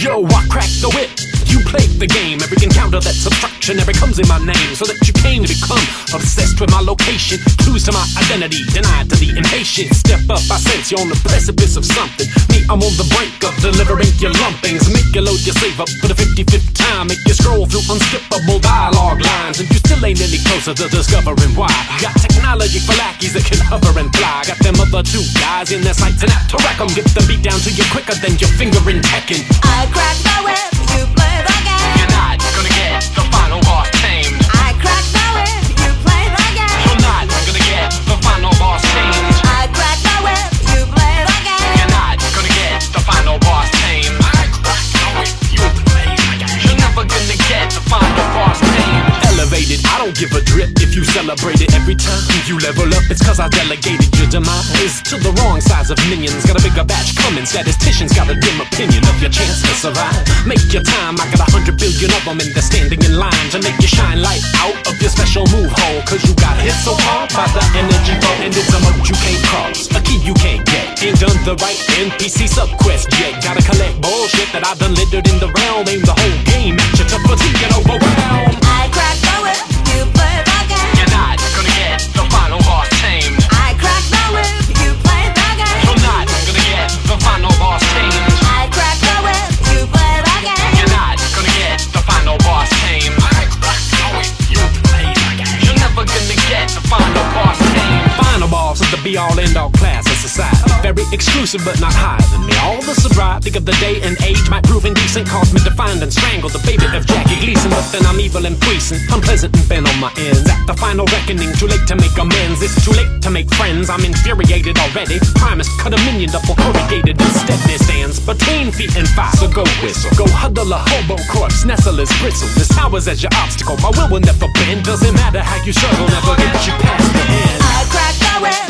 Yo, I cracked the whip. You played the game. Every encounter that subtraction never comes in my name. So that you came to become obsessed with my location. Clues to my identity, denied to the impatient. Step up, I sense you're on the precipice of something. Me, I'm on the brink of delivering your lumpings. Make you load your save up for the 55th time. Make you scroll through unskippable dialogue lines. And you still ain't any closer to discovering why. Got technology for lackeys that can hover and fly. Got them other two guys in their sights and apt to wreck 'em. Get the beat down to you quicker than your finger in Tekken. I crack the whip, you play the game. You're not gonna get the final boss tamed. I crack the whip, you play the game. You're not gonna get the final boss tamed. I crack the whip, you play the game. You're not gonna get the final boss tamed. I crack the whip, you play the game. You're never gonna get the final boss tamed. Elevated, I don't give a drip if you celebrate it. Every time you level up, it's cause I delegated your demise to the wrong size of minions. Got a bigger batch coming, statisticians got a dim opinion of your chance to survive. Make your time, I got 100 billion of them and they're standing in line to make you shine light out of your special move hole. Cause you got hit so hard by the energy flow, and it's a mode you can't cross, a key you can't get. Ain't done the right NPC subquest yet. Gotta collect bullshit that I done littered in the realm. Aim the whole game at you to fatigue and overwhelm. I crack the whip, you play the game. You're not gonna get the final boss tamed. I crack the whip, you play the game. You're not gonna get the final boss tamed. I crack the whip, you play the game. You're not gonna get the final boss tamed. I crack the whip, you play the game. You're never gonna get the final boss tamed. Final boss is the be-all end-all class of society. Very exclusive but not higher than me. All the sobriety of the day and age might prove indecent. Cause me to find and strangle the baby of Jackie Gleason. But then I'm evil and puissant, unpleasant and bent on my ends. At the final reckoning, too late to make amends. It's too late to make friends, I'm infuriated already. Primus cut a minion double corrugated. Instead there stands between feet and fire. So go whistle, go huddle a hobo corpse, nestle his bristle. This powers as your obstacle, my will never bend. Doesn't matter how you struggle, never get you past the end. I crack the whip,